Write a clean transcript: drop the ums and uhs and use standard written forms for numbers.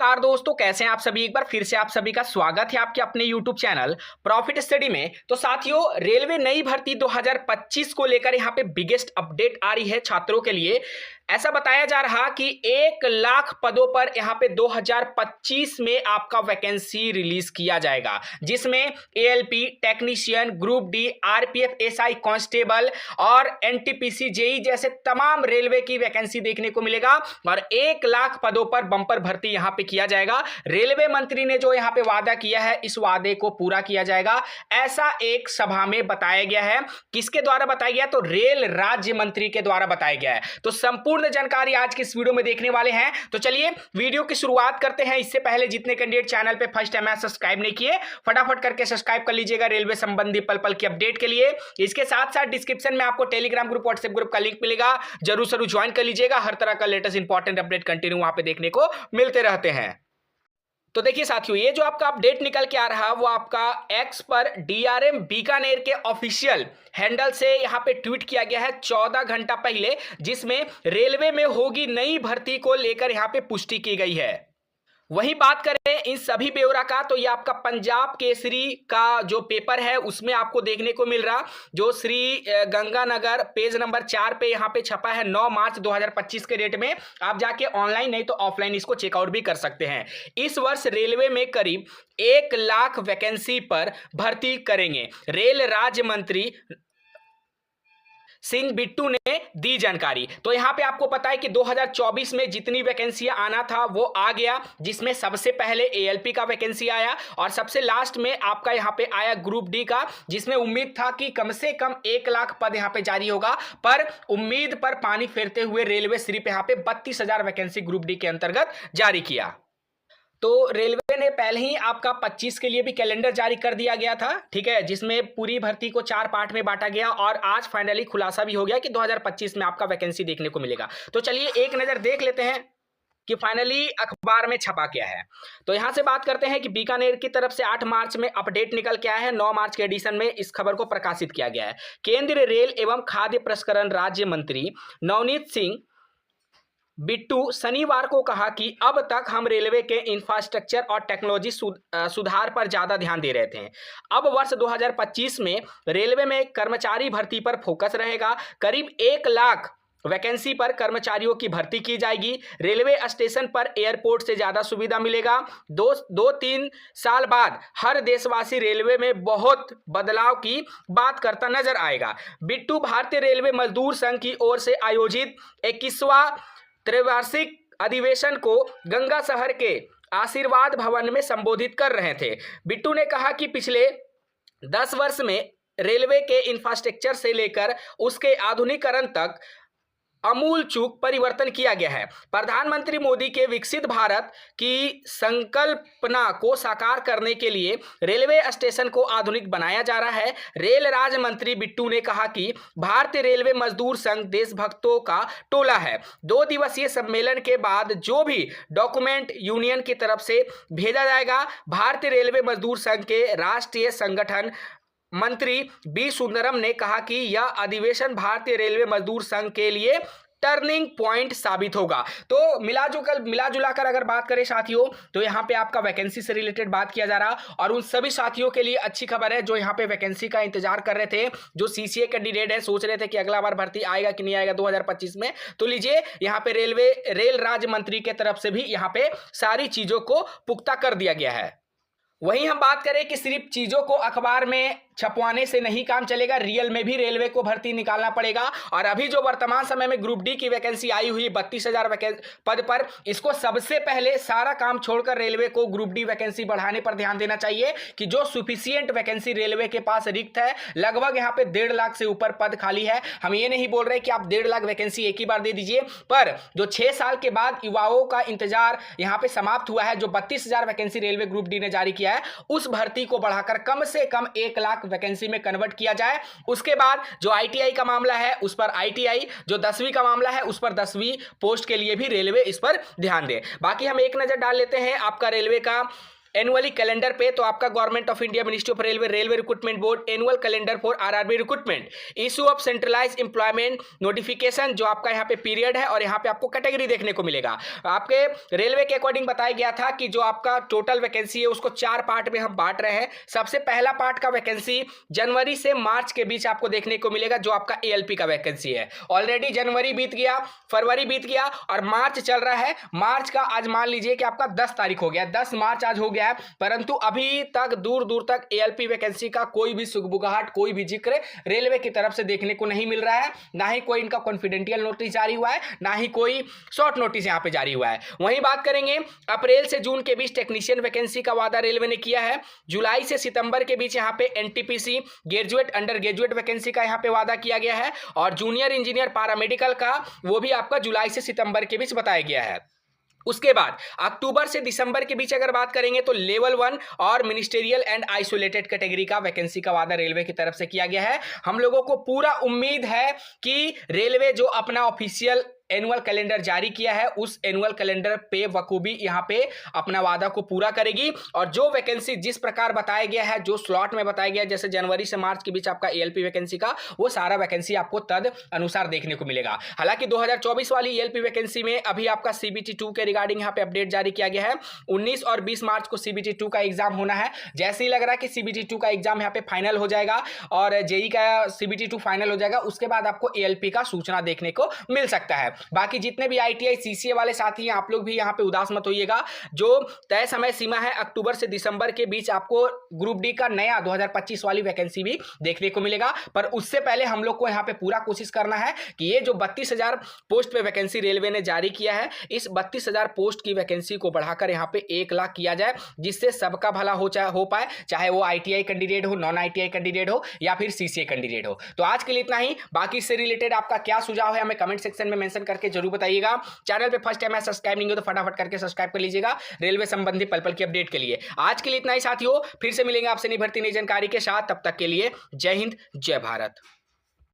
नमस्कार दोस्तों, कैसे हैं आप सभी। एक बार फिर से आप सभी का स्वागत है आपके अपने YouTube चैनल प्रॉफिट स्टडी में। तो साथियों, रेलवे नई भर्ती 2025 को लेकर यहां पे बिगेस्ट अपडेट आ रही है छात्रों के लिए। ऐसा बताया जा रहा कि 1 लाख पदों पर यहां पे 2025 में आपका वैकेंसी रिलीज किया जाएगा, जिसमें ALP technician, group D, RPF, SI constable और एनटीपीसी, जेई जैसे तमाम रेलवे की वैकेंसी देखने को मिलेगा और 1 लाख पदों पर बंपर भर्ती यहां पे किया जाएगा। रेलवे मंत्री ने जो यहां पे वादा किया है, इस वादे को पूरा किया जाएगा, ऐसा एक सभा में बताया गया है। किसके द्वारा बताया गया? तो रेल राज्य मंत्री के द्वारा बताया गया है। तो संपूर्ण जानकारी आज की इस वीडियो में देखने वाले हैं। तो चलिए वीडियो की शुरुआत करते हैं। इससे पहले जितने कैंडिडेट चैनल पे फर्स्ट टाइम सब्सक्राइब नहीं किए, फटाफट करके सब्सक्राइब कर लीजिएगा रेलवे संबंधी पल पल की अपडेट के लिए। इसके साथ साथ डिस्क्रिप्शन में आपको टेलीग्राम ग्रुप, व्हाट्सएप ग्रुप का लिंक मिलेगा, जरूर जरूर ज्वाइन कर लीजिएगा। हर तरह का लेटेस्ट इंपॉर्टेंट अपडेट कंटिन्यू वहां पे देखने को मिलते रहते हैं। तो देखिए साथियों, ये जो आपका अपडेट निकल के आ रहा है वो आपका एक्स पर डीआरएम बीकानेर के ऑफिशियल हैंडल से यहां पे ट्वीट किया गया है 14 घंटा पहले, जिसमें रेलवे में होगी नई भर्ती को लेकर यहां पे पुष्टि की गई है। वहीं बात करें इन सभी ब्यौरा का, तो ये आपका पंजाब केसरी का जो पेपर है उसमें आपको देखने को मिल रहा, जो श्री गंगानगर पेज नंबर 4 पे यहां पे छपा है 9 मार्च 2025 के डेट में। आप जाके ऑनलाइन नहीं तो ऑफलाइन इसको चेकआउट भी कर सकते हैं। इस वर्ष रेलवे में करीब 1 लाख वैकेंसी पर भर्ती करेंगे, रेल राज्य मंत्री सिंह बिट्टू ने दी जानकारी। तो यहां पे आपको पता है कि 2024 में जितनी वैकेंसियां आना था वो आ गया, जिसमें सबसे पहले एएलपी का वैकेंसी आया और सबसे लास्ट में आपका यहां पे आया ग्रुप डी का, जिसमें उम्मीद था कि कम से कम 1 लाख पद यहां पे जारी होगा। पर उम्मीद पर पानी फेरते हुए रेलवे सिर्फ यहां पे 32,000 वैकेंसी ग्रुप डी के अंतर्गत जारी किया। तो रेलवे ने पहले ही आपका 25 के लिए भी कैलेंडर जारी कर दिया गया था, ठीक है, जिसमें पूरी भर्ती को 4 पार्ट में बांटा गया और आज फाइनली खुलासा भी हो गया कि 2025 में आपका वैकेंसी देखने को मिलेगा। तो चलिए एक नजर देख लेते हैं कि फाइनली अखबार में छपा क्या है। तो यहां से बात करते हैं कि बीकानेर की तरफ से 8 मार्च में अपडेट निकल के आया है। 9 मार्च के एडिशन में इस खबर को प्रकाशित किया गया है। केंद्रीय रेल एवं खाद्य प्रसंस्करण राज्य मंत्री नवनीत सिंह बिट्टू शनिवार को कहा कि अब तक हम रेलवे के इंफ्रास्ट्रक्चर और टेक्नोलॉजी सुधार पर ज्यादा ध्यान दे रहे थे। अब वर्ष 2025 में रेलवे में कर्मचारी भर्ती पर फोकस रहेगा। करीब 1 लाख वैकेंसी पर कर्मचारियों की भर्ती की जाएगी। रेलवे स्टेशन पर एयरपोर्ट से ज्यादा सुविधा मिलेगा। 2-3 साल बाद हर देशवासी रेलवे में बहुत बदलाव की बात करता नजर आएगा। बिट्टू भारतीय रेलवे मजदूर संघ की ओर से आयोजित 21वां त्रैवार्षिक अधिवेशन को गंगा शहर के आशीर्वाद भवन में संबोधित कर रहे थे। बिट्टू ने कहा कि पिछले 10 वर्ष में रेलवे के इंफ्रास्ट्रक्चर से लेकर उसके आधुनिकीकरण तक अमूल चूक परिवर्तन किया गया है। प्रधानमंत्री मोदी के विकसित भारत की संकल्पना को साकार करने के लिए रेलवे स्टेशन को आधुनिक बनाया जा रहा है। रेल राज्य मंत्री बिट्टू ने कहा कि भारतीय रेलवे मजदूर संघ देशभक्तों का टोला है। 2 दिवसीय सम्मेलन के बाद जो भी डॉक्यूमेंट यूनियन की तरफ से भेजा जाएगा, भारतीय रेलवे मजदूर संघ के राष्ट्रीय संगठन मंत्री बी सुंदरम ने कहा कि यह अधिवेशन भारतीय रेलवे मजदूर संघ के लिए टर्निंग पॉइंट साबित होगा। तो मिला जुलाकर अगर बात करें साथियों, तो यहाँ पे आपका वैकेंसी से रिलेटेड बात किया जा रहा और उन सभी साथियों के लिए अच्छी खबर है जो यहाँ पे वैकेंसी का इंतजार कर रहे थे, जो सीसीए कैंडिडेट है, सोच रहे थे कि अगला बार भर्ती आएगा कि नहीं आएगा 2025 में। तो लीजिए यहाँ पे रेल राज्य मंत्री के तरफ से भी यहाँ पे सारी चीजों को पुख्ता कर दिया गया है। वहीं हम बात करें कि सिर्फ चीजों को अखबार में छपवाने से नहीं काम चलेगा, रियल में भी रेलवे को भर्ती निकालना पड़ेगा। और अभी जो वर्तमान समय में ग्रुप डी की वैकेंसी आई हुई 32,000 पद पर, इसको सबसे पहले सारा काम छोड़कर रेलवे को ग्रुप डी वैकेंसी बढ़ाने पर ध्यान देना चाहिए कि जो सुफिशियंट वैकेंसी रेलवे के पास रिक्त है, लगभग यहाँ पे 1.5 लाख से ऊपर पद खाली है। हम ये नहीं बोल रहे कि आप 1.5 लाख वैकेंसी एक ही बार दे दीजिए, पर जो 6 साल के बाद युवाओं का इंतजार यहाँ पे समाप्त हुआ है, जो 32,000 वैकेंसी रेलवे ग्रुप डी ने जारी किया है, उस भर्ती को बढ़ाकर कम से कम 1 लाख वैकेंसी में कन्वर्ट किया जाए। उसके बाद जो आईटीआई का मामला है उस पर आईटीआई, जो 10वीं का मामला है उस पर 10वीं पोस्ट के लिए भी रेलवे इस पर ध्यान दे। बाकी हम एक नजर डाल लेते हैं आपका रेलवे का एनुअली कैलेंडर पे, तो आपका government of India, ministry of railway, railway recruitment board annual calendar for RRB recruitment, issue of centralize employment notification, जो आपका यहाँ पे पीरियड है और यहाँ पे आपको कैटेगरी देखने को मिलेगा। आपके रेलवे के अकॉर्डिंग बताया गया था कि जो आपका टोटल वैकेंसी है उसको 4 पार्ट में हम बांट रहे हैं। सबसे पहला पार्ट का वैकेंसी जनवरी से मार्च के बीच आपको देखने को मिलेगा, जो आपका एएलपी का वैकेंसी है। ऑलरेडी जनवरी बीत गया, फरवरी बीत गया और मार्च चल रहा है। मार्च का आज मान लीजिए कि आपका 10 तारीख हो गया, 10 मार्च आज हो गया है, परंतु अभी तक दूर दूर तक एएलपी वैकेंसी का कोई भी सुगबुगाहट, कोई भी जिक्र रेलवे की तरफ से देखने को नहीं मिल रहा है। ना ही कोई इनका कॉन्फिडेंशियल नोटिस जारी हुआ है, ना ही कोई शॉर्ट नोटिस यहां पे जारी हुआ है। वहीं बात करेंगे अप्रैल से जून के बीच टेक्नीशियन वैकेंसी का वादा रेलवे ने किया है। जुलाई से सितंबर के बीच यहां पे NTPC graduate, under graduate vacancy का यहां पे वादा किया गया है और जूनियर इंजीनियर पैरामेडिकल का वो भी आपका जुलाई से सितंबर के बीच बताया गया है। उसके बाद अक्टूबर से दिसंबर के बीच अगर बात करेंगे तो लेवल 1 और मिनिस्टेरियल एंड आइसोलेटेड कैटेगरी का वैकेंसी का वादा रेलवे की तरफ से किया गया है। हम लोगों को पूरा उम्मीद है कि रेलवे जो अपना ऑफिशियल एनुअल कैलेंडर जारी किया है उस एनुअल कैलेंडर पे बखूबी यहां पे अपना वादा को पूरा करेगी और जो वैकेंसी जिस प्रकार बताया गया है, जो स्लॉट में बताया गया है, जैसे जनवरी से मार्च के बीच आपका एएलपी वैकेंसी का, वो सारा वैकेंसी आपको तद अनुसार देखने को मिलेगा। हालांकि 2024 वाली एएलपी वैकेंसी में अभी आपका सीबीटी 2 के रिगार्डिंग यहां पे अपडेट जारी किया गया है। 19 और 20 मार्च को सीबीटी 2 का एग्जाम होना है। जैसे ही लग रहा है कि सीबीटी 2 का एग्जाम यहां पे फाइनल हो जाएगा और जेई का सीबीटी 2 फाइनल हो जाएगा, उसके बाद आपको एएलपी का सूचना देखने को मिल सकता है। बाकी जितने भी आईटीआई सीसीए वाले साथी हैं, आप लोग भी यहां पे उदास मत होइएगा। जो तय समय सीमा है अक्टूबर से दिसंबर के बीच आपको ग्रुप डी का नया 2025 वाली वैकेंसी भी देखने को मिलेगा, पर उससे पहले हम लोग को यहां पे पूरा कोशिश करना है कि ये जो 32,000 पोस्ट पे वैकेंसी रेलवे ने जारी किया है, इस 32,000 पोस्ट की वैकेंसी को बढ़ाकर यहां पे 1 लाख किया जाए, जिससे सबका भला हो पाए, चाहे वो आईटीआई कैंडिडेट हो, नॉन आईटीआई कैंडिडेट हो या फिर सीसीए कैंडिडेट हो। तो आज के लिए इतना ही। बाकी इससे रिलेटेड आपका क्या सुझाव है हमें कमेंट सेक्शन में मेंशन करके जरूर बताइएगा। चैनल पे फर्स्ट टाइम है सब्सक्राइब नहीं हो तो फटाफट करके सब्सक्राइब कर लीजिएगा रेलवे संबंधी पल पल की अपडेट के लिए। आज के लिए इतना ही साथियों, फिर से मिलेंगे आपसे नई भर्ती नई जानकारी के साथ। तब तक के लिए जय हिंद, जय भारत।